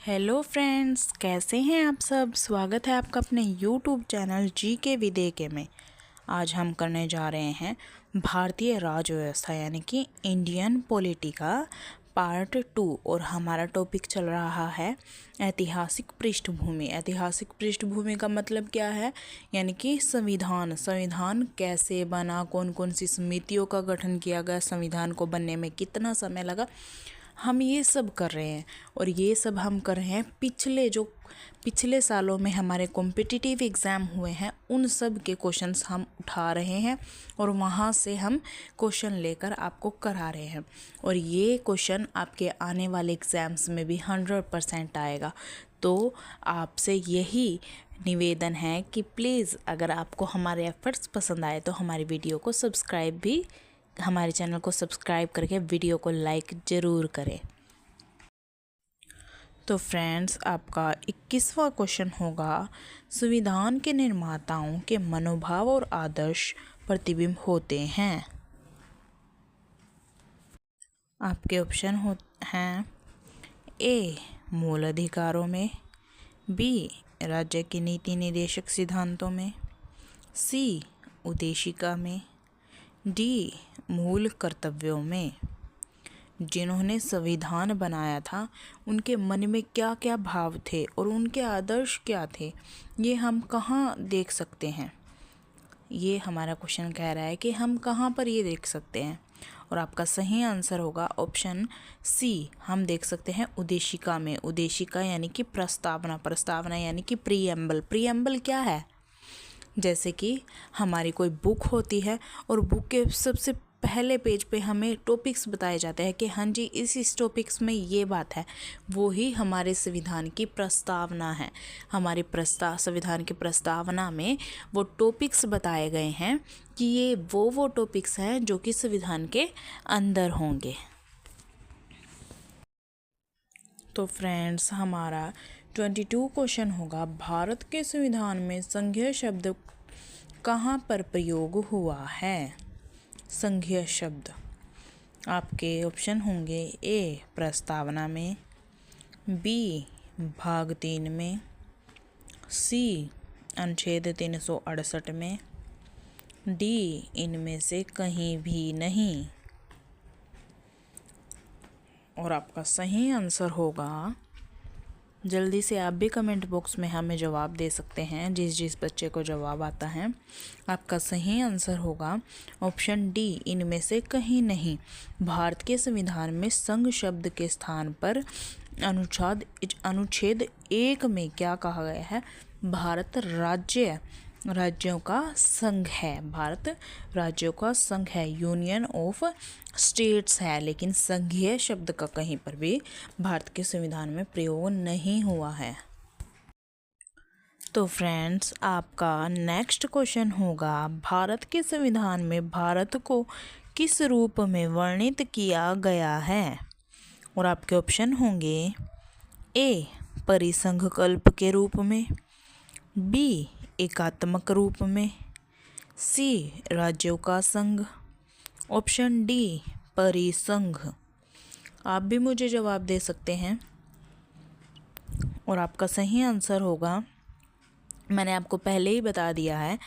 Hello friends, कैसे हैं आप सब। स्वागत है आपका अपने यूट्यूब चैनल जीके विदेके में। आज हम करने जा रहे हैं भारतीय राज व्यवस्था यानी कि इंडियन पॉलिटी का पार्ट 2 और हमारा टॉपिक चल रहा है ऐतिहासिक पृष्ठभूमि। ऐतिहासिक पृष्ठभूमि का मतलब क्या है, यानी कि संविधान कैसे बना, कौन कौन सी समितियों का गठन किया गया, संविधान को बनने में कितना समय लगा, हम ये सब कर रहे हैं। और ये सब हम कर रहे हैं पिछले सालों में हमारे कॉम्पिटिटिव एग्ज़ाम हुए हैं, उन सब के क्वेश्चंस हम उठा रहे हैं और वहाँ से हम क्वेश्चन लेकर आपको करा रहे हैं। और ये क्वेश्चन आपके आने वाले एग्ज़ाम्स में भी 100% आएगा। तो आपसे यही निवेदन है कि प्लीज़ अगर आपको हमारे एफर्ट्स पसंद आए तो हमारे चैनल को सब्सक्राइब करके वीडियो को लाइक ज़रूर करें। तो फ्रेंड्स, आपका 21वां क्वेश्चन होगा, संविधान के निर्माताओं के मनोभाव और आदर्श प्रतिबिंब होते हैं। आपके ऑप्शन हैं ए मूल अधिकारों में, बी राज्य के नीति निर्देशक सिद्धांतों में, सी उद्देशिका में, डी मूल कर्तव्यों में। जिन्होंने संविधान बनाया था उनके मन में क्या क्या भाव थे और उनके आदर्श क्या थे, ये हम कहाँ देख सकते हैं। ये हमारा क्वेश्चन कह रहा है कि हम कहाँ पर ये देख सकते हैं। और आपका सही आंसर होगा ऑप्शन सी। हम देख सकते हैं उद्देशिका में। उद्देशिका यानी कि प्रस्तावना यानी कि प्रीएम्बल क्या है, जैसे कि हमारी कोई बुक होती है और बुक के सबसे पहले पेज पे हमें टॉपिक्स बताए जाते हैं कि हाँ जी इस टॉपिक्स में ये बात है, वो ही हमारे संविधान की प्रस्तावना है। हमारी संविधान की प्रस्तावना में वो टॉपिक्स बताए गए हैं कि ये वो टॉपिक्स हैं जो कि संविधान के अंदर होंगे। तो फ्रेंड्स, हमारा 22 क्वेश्चन होगा, भारत के संविधान में संघीय शब्द कहाँ पर प्रयोग हुआ है। संघीय शब्द आपके ऑप्शन होंगे ए प्रस्तावना में, बी भाग 3 में, सी अनुच्छेद 368 में, डी इनमें से कहीं भी नहीं। और आपका सही आंसर होगा, जल्दी से आप भी कमेंट बॉक्स में हमें जवाब दे सकते हैं, जिस बच्चे को जवाब आता है। आपका सही आंसर होगा ऑप्शन डी इनमें से कहीं नहीं। भारत के संविधान में संघ शब्द के स्थान पर अनुच्छेद 1 में क्या कहा गया है, भारत राज्यों का संघ है। भारत राज्यों का संघ है, यूनियन ऑफ स्टेट्स है, लेकिन संघीय शब्द का कहीं पर भी भारत के संविधान में प्रयोग नहीं हुआ है। तो फ्रेंड्स, आपका नेक्स्ट क्वेश्चन होगा, भारत के संविधान में भारत को किस रूप में वर्णित किया गया है। और आपके ऑप्शन होंगे ए परिसंघकल्प के रूप में, बी एकात्मक रूप में, सी राज्यों का संघ, ऑप्शन डी परिसंघ। आप भी मुझे जवाब दे सकते हैं। और आपका सही आंसर होगा, मैंने आपको पहले ही बता दिया है,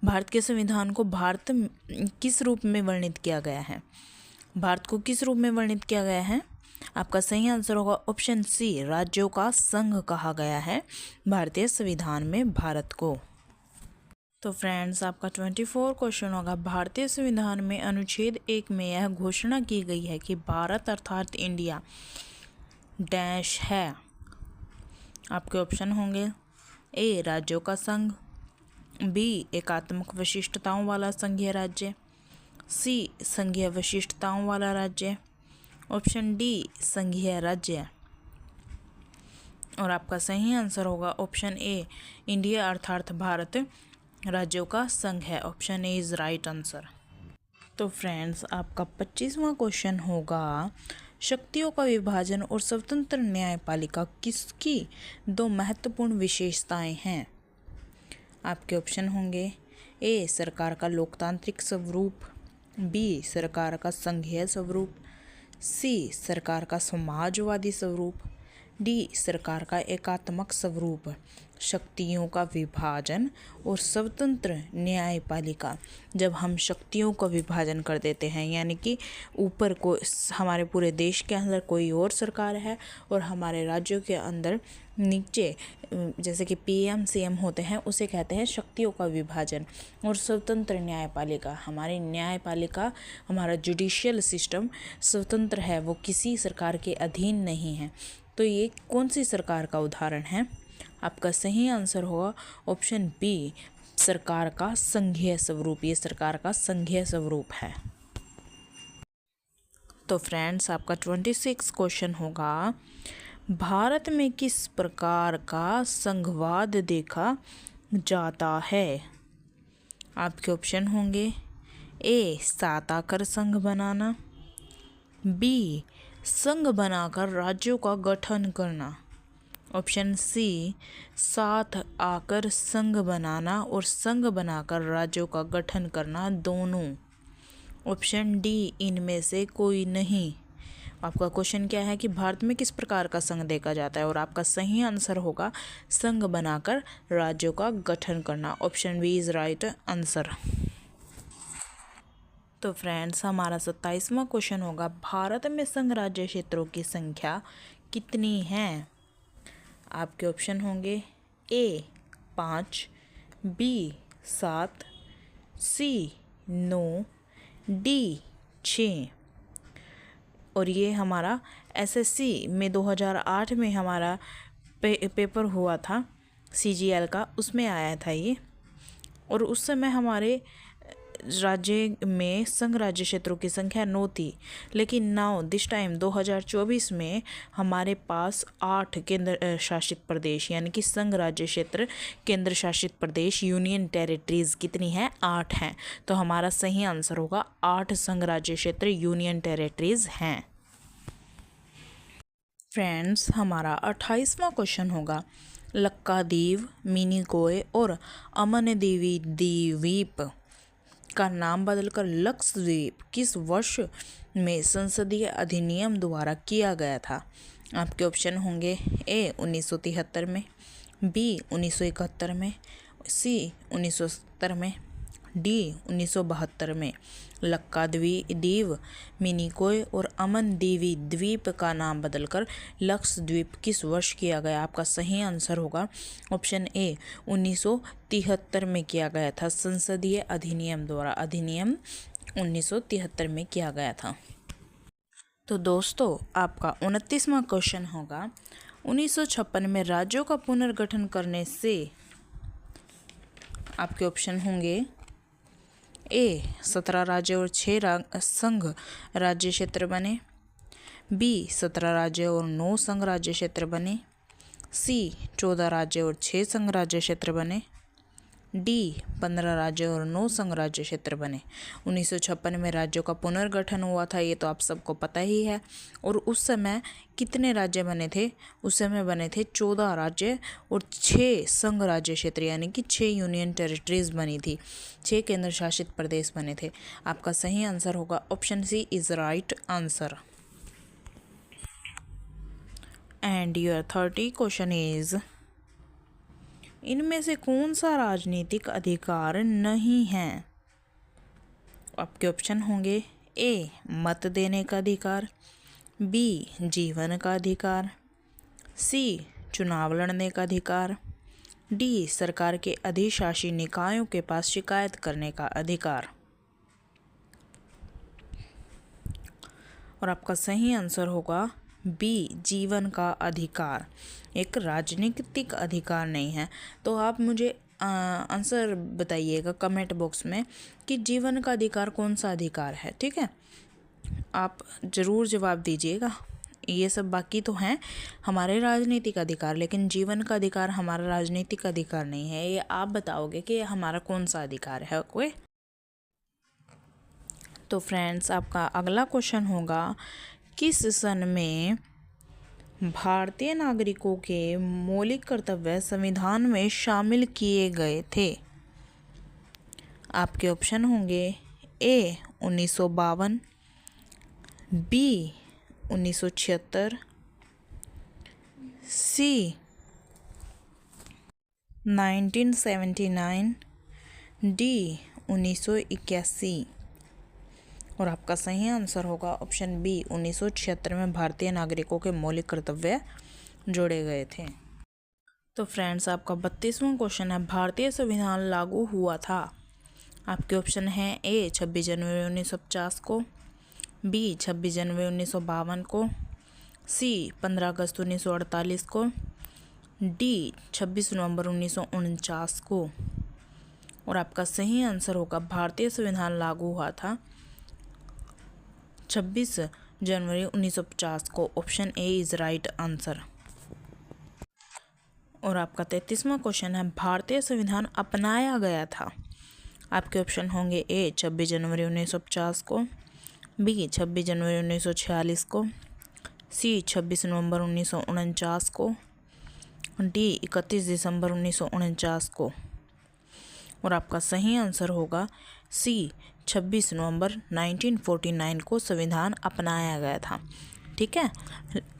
भारत के संविधान को किस रूप में वर्णित किया गया है। भारत को किस रूप में वर्णित किया गया है, आपका सही आंसर होगा ऑप्शन सी, राज्यों का संघ कहा गया है भारतीय संविधान में भारत को। तो फ्रेंड्स, आपका 24 क्वेश्चन होगा, भारतीय संविधान में अनुच्छेद 1 में यह घोषणा की गई है कि भारत अर्थात इंडिया डैश है। आपके ऑप्शन होंगे ए राज्यों का संघ, बी एकात्मक विशिष्टताओं वाला संघीय राज्य, सी संघीय विशिष्टताओं वाला राज्य, ऑप्शन डी संघीय राज्य। और आपका सही आंसर होगा ऑप्शन ए, इंडिया अर्थात भारत राज्यों का संघ है। Option A is right answer. तो फ्रेंड्स, आपका 25वां क्वेश्चन होगा, शक्तियों का विभाजन और स्वतंत्र न्यायपालिका किसकी दो महत्वपूर्ण विशेषताएं हैं। आपके ऑप्शन होंगे ए सरकार का लोकतांत्रिक स्वरूप, बी सरकार का संघीय स्वरूप, सी सरकार का समाजवादी स्वरूप, डी सरकार का एकात्मक स्वरूप, शक्तियों का विभाजन और स्वतंत्र न्यायपालिका। जब हम शक्तियों का विभाजन कर देते हैं, यानी कि ऊपर को हमारे पूरे देश के अंदर कोई और सरकार है और हमारे राज्यों के अंदर नीचे जैसे कि पीएम सीएम होते हैं, उसे कहते हैं शक्तियों का विभाजन। और स्वतंत्र न्यायपालिका, हमारी न्यायपालिका, हमारा जुडिशियल सिस्टम स्वतंत्र है, वो किसी सरकार के अधीन नहीं है। तो ये कौन सी सरकार का उदाहरण है? आपका सही आंसर होगा ऑप्शन बी, सरकार का संघीय स्वरूप। ये सरकार का संघीय स्वरूप है। तो फ्रेंड्स, आपका 26 क्वेश्चन होगा, भारत में किस प्रकार का संघवाद देखा जाता है? आपके ऑप्शन होंगे ए, सात आकर संघ बनाना, बी, संघ बनाकर राज्यों का गठन करना, ऑप्शन सी, साथ आकर संघ बनाना और संघ बनाकर राज्यों का गठन करना दोनों, ऑप्शन डी, इनमें से कोई नहीं। आपका क्वेश्चन क्या है कि भारत में किस प्रकार का संघ देखा जाता है, और आपका सही आंसर होगा संघ बनाकर राज्यों का गठन करना। Option B is right answer. तो फ्रेंड्स, हमारा 27वां क्वेश्चन होगा, भारत में संघ राज्य क्षेत्रों की संख्या कितनी है? आपके ऑप्शन होंगे ए 5, बी 7, सी 9, डी 6। और ये हमारा एसएससी में 2008 में हमारा पेपर हुआ था सीजीएल का, उसमें आया था ये। और उस समय हमारे राज्य में संघ राज्य क्षेत्रों की संख्या 9 थी, लेकिन नाउ दिस टाइम 2024 में हमारे पास 8 केंद्र शासित प्रदेश, यानी कि संघ राज्य क्षेत्र, केंद्र शासित प्रदेश, यूनियन टेरिटरीज कितनी है? 8 हैं। तो हमारा सही आंसर होगा 8 संघ राज्य क्षेत्र, यूनियन टेरिटरीज हैं। फ्रेंड्स, हमारा 28वां क्वेश्चन होगा, लक्कादीव, मिनिकॉय और अमनदीवी द्वीप का नाम बदलकर लक्षद्वीप किस वर्ष में संसदीय अधिनियम द्वारा किया गया था? आपके ऑप्शन होंगे ए 1973 में, बी 1971 में, सी 1970 में, डी 1972 में। लक्काद्वीप, मिनिकॉय और अमनदीवी द्वीप का नाम बदलकर लक्षद्वीप किस वर्ष किया गया? आपका सही आंसर होगा ऑप्शन ए 1973 में किया गया था, संसदीय अधिनियम द्वारा। अधिनियम 1973 में किया गया था। तो दोस्तों, आपका 29वां क्वेश्चन होगा, 1956 में राज्यों का पुनर्गठन करने से आपके ऑप्शन होंगे ए 17 राज्य और 6 संघ राज्य क्षेत्र बने, बी 17 राज्य और 9 संघ राज्य क्षेत्र बने, सी 14 राज्य और 6 संघ राज्य क्षेत्र बने, डी 15 राज्य और 9 संघ राज्य क्षेत्र बने। 1956 में राज्यों का पुनर्गठन हुआ था, ये तो आप सबको पता ही है। और उस समय कितने राज्य बने थे? उस समय बने थे 14 राज्य और 6 संघ राज्य क्षेत्र, यानी कि 6 यूनियन टेरिटरीज बनी थी, 6 केंद्र शासित प्रदेश बने थे। आपका सही आंसर होगा option C is right answer. And your 30 question is, इनमें से कौन सा राजनीतिक अधिकार नहीं है? आपके ऑप्शन होंगे ए मत देने का अधिकार, बी जीवन का अधिकार, सी चुनाव लड़ने का अधिकार, डी सरकार के अधिशासी निकायों के पास शिकायत करने का अधिकार। और आपका सही आंसर होगा बी जीवन का अधिकार। एक राजनीतिक अधिकार नहीं है। तो आप मुझे आंसर बताइएगा कमेंट बॉक्स में कि जीवन का अधिकार कौन सा अधिकार है, ठीक है? आप ज़रूर जवाब दीजिएगा। ये सब बाकी तो हैं हमारे राजनीतिक अधिकार, लेकिन जीवन का अधिकार हमारा राजनीतिक अधिकार नहीं है। ये आप बताओगे कि हमारा कौन सा अधिकार है कोई। तो फ्रेंड्स, आपका अगला क्वेश्चन होगा, किस सन में भारतीय नागरिकों के मौलिक कर्तव्य संविधान में शामिल किए गए थे? आपके ऑप्शन होंगे ए 1952, बी 1976, सी 1979, डी 1981। और आपका सही आंसर होगा ऑप्शन बी 1976 में भारतीय नागरिकों के मौलिक कर्तव्य जोड़े गए थे। तो फ्रेंड्स आपका 32वां क्वेश्चन है, भारतीय संविधान लागू हुआ था। आपके ऑप्शन हैं ए 26 जनवरी 1950 को, बी 26 जनवरी 1952 को, सी 15 अगस्त 1948 को, डी 26 नवंबर 1949 को। और आपका सही आंसर होगा भारतीय संविधान लागू हुआ था 26 जनवरी 1950 को। Option A is right answer. और आपका 33वां क्वेश्चन है, भारतीय संविधान अपनाया गया था। आपके ऑप्शन होंगे ए 26 जनवरी 1950 को, बी 26 जनवरी 1946 को, सी 26 नवंबर 1949 को, डी 31 दिसंबर 1949 को। और आपका सही आंसर होगा सी 26 नवंबर 1949 को संविधान अपनाया गया था। ठीक है,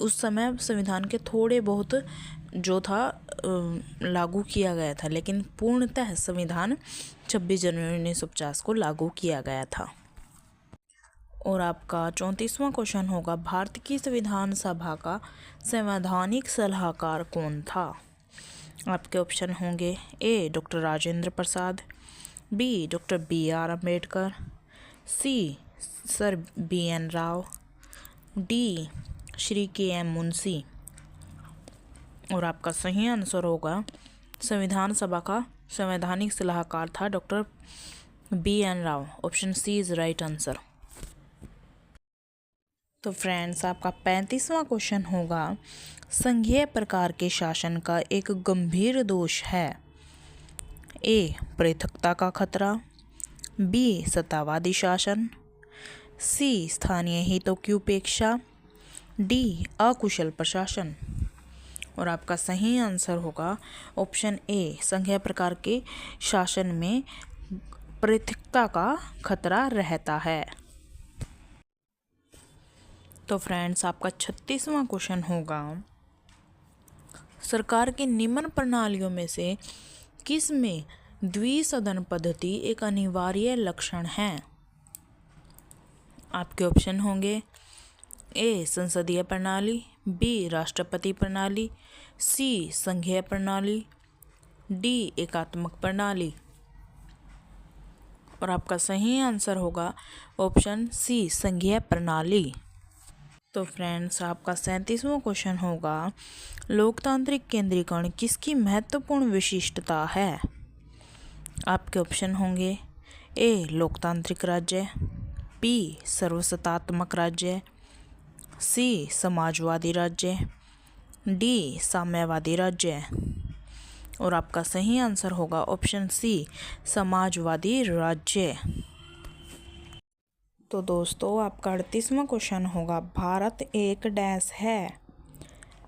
उस समय संविधान के थोड़े बहुत जो था लागू किया गया था, लेकिन पूर्णतः संविधान 26 जनवरी 1950 को लागू किया गया था। और आपका 34वां क्वेश्चन होगा, भारत की संविधान सभा का संवैधानिक सलाहकार कौन था। आपके ऑप्शन होंगे A doctor Rajendra Prasad, B doctor BR Ambedkar, C sir BN Rao, D Shri KM Munshi. और आपका सही आंसर होगा संविधान सभा का संवैधानिक सलाहकार था doctor BN Rao. Option C is right answer. तो फ्रेंड्स आपका 35वां क्वेश्चन होगा, संघीय प्रकार के शासन का एक गंभीर दोष है। ए पृथकता का खतरा, बी सत्तावादी शासन, सी स्थानीय हितों की उपेक्षा, डी अकुशल प्रशासन। और आपका सही आंसर होगा ऑप्शन ए संघीय प्रकार के शासन में पृथकता का खतरा रहता है। तो फ्रेंड्स आपका 36वां क्वेश्चन होगा, सरकार की निम्न प्रणालियों में से किस में द्विसदन पद्धति एक अनिवार्य लक्षण है। आपके ऑप्शन होंगे ए संसदीय प्रणाली, बी राष्ट्रपति प्रणाली, सी संघीय प्रणाली, डी एकात्मक प्रणाली। और आपका सही आंसर होगा ऑप्शन सी संघीय प्रणाली। तो फ्रेंड्स आपका 37वां क्वेश्चन होगा, लोकतांत्रिक केंद्रीकरण किसकी महत्वपूर्ण विशिष्टता है। आपके ऑप्शन होंगे ए लोकतांत्रिक राज्य, बी सर्वसत्तात्मक राज्य, सी समाजवादी राज्य, डी साम्यवादी राज्य। और आपका सही आंसर होगा ऑप्शन सी समाजवादी राज्य। तो दोस्तों आपका 38वां क्वेश्चन होगा, भारत एक डैश है।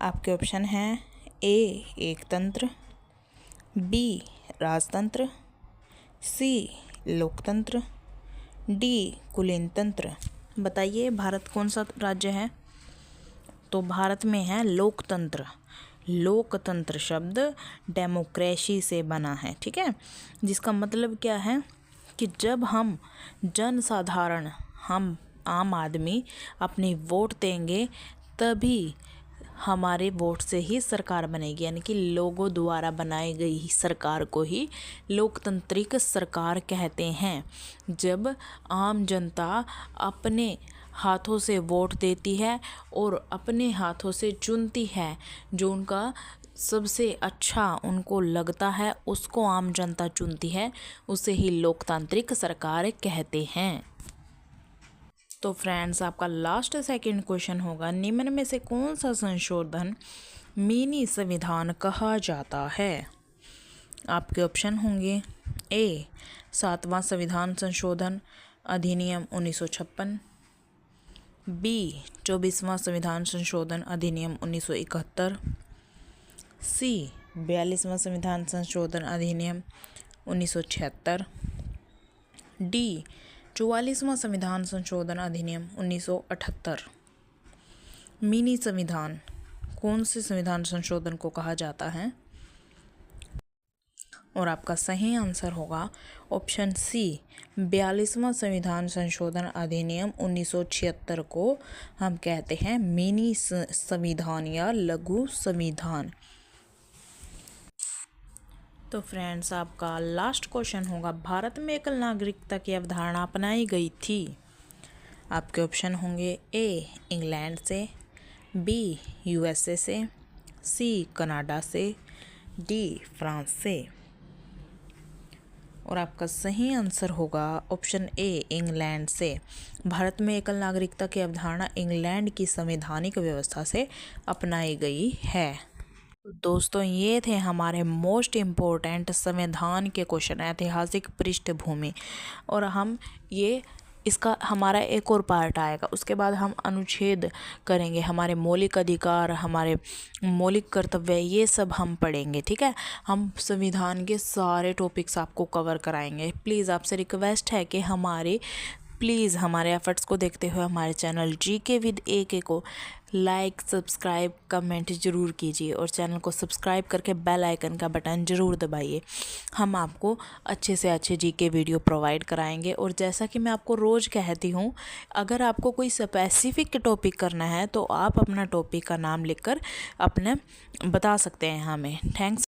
आपके ऑप्शन हैं ए एकतंत्र, बी राजतंत्र, सी लोकतंत्र, डी कुलीन तंत्र। बताइए भारत कौन सा राज्य है। तो भारत में है लोकतंत्र। लोकतंत्र शब्द डेमोक्रेसी से बना है, ठीक है, जिसका मतलब क्या है कि जब हम जनसाधारण, हम आम आदमी अपनी वोट देंगे तभी हमारे वोट से ही सरकार बनेगी, यानी कि लोगों द्वारा बनाई गई सरकार को ही लोकतांत्रिक सरकार कहते हैं। जब आम जनता अपने हाथों से वोट देती है और अपने हाथों से चुनती है, जो उनका सबसे अच्छा उनको लगता है उसको आम जनता चुनती है, उसे ही लोकतांत्रिक सरकार कहते हैं। तो फ्रेंड्स आपका लास्ट सेकंड क्वेश्चन होगा, निम्न में से कौन सा संशोधन मिनी संविधान कहा जाता है। आपके ऑप्शन होंगे ए 7वां संविधान संशोधन अधिनियम 1956, बी 24वां संविधान संशोधन अधिनियम 1971, सी 42वां संविधान संशोधन अधिनियम 1976, डी 44वां संविधान संशोधन अधिनियम 1978। मिनी संविधान कौन से संविधान संशोधन को कहा जाता है? और आपका सही आंसर होगा ऑप्शन सी, 42वां संविधान संशोधन अधिनियम 1976 को हम कहते हैं मिनी संविधान या लघु संविधान। तो फ्रेंड्स, आपका लास्ट क्वेश्चन होगा, भारत में एकल नागरिकता की अवधारणा अपनाई गई थी। आपके ऑप्शन होंगे ए, इंग्लैंड से, बी, यूएसए से, सी, कनाडा से, डी, फ्रांस से। और आपका सही आंसर होगा ऑप्शन ए, इंग्लैंड से। भारत में एकल नागरिकता की अवधारणा इंग्लैंड की संवैधानिक व्यवस्था से अपनाई गई है। दोस्तों, ये थे हमारे मोस्ट इम्पोर्टेंट संविधान के क्वेश्चन, ऐतिहासिक पृष्ठभूमि। और हम ये इसका हमारा एक और पार्ट आएगा, उसके बाद हम अनुच्छेद करेंगे, हमारे मौलिक अधिकार, हमारे मौलिक कर्तव्य, ये सब हम पढ़ेंगे। ठीक है, हम संविधान के सारे टॉपिक्स आपको कवर कराएंगे। प्लीज़ आपसे रिक्वेस्ट है कि प्लीज़ हमारे एफर्ट्स को देखते हुए हमारे चैनल जीके विद AK को लाइक, सब्सक्राइब, कमेंट ज़रूर कीजिए और चैनल को सब्सक्राइब करके बेल आइकन का बटन ज़रूर दबाइए। हम आपको अच्छे से अच्छे जीके वीडियो प्रोवाइड कराएंगे। और जैसा कि मैं आपको रोज़ कहती हूँ, अगर आपको कोई स्पेसिफिक टॉपिक करना है तो आप अपना टॉपिक का नाम लिखकर अपने बता सकते हैं हमें। थैंक्स।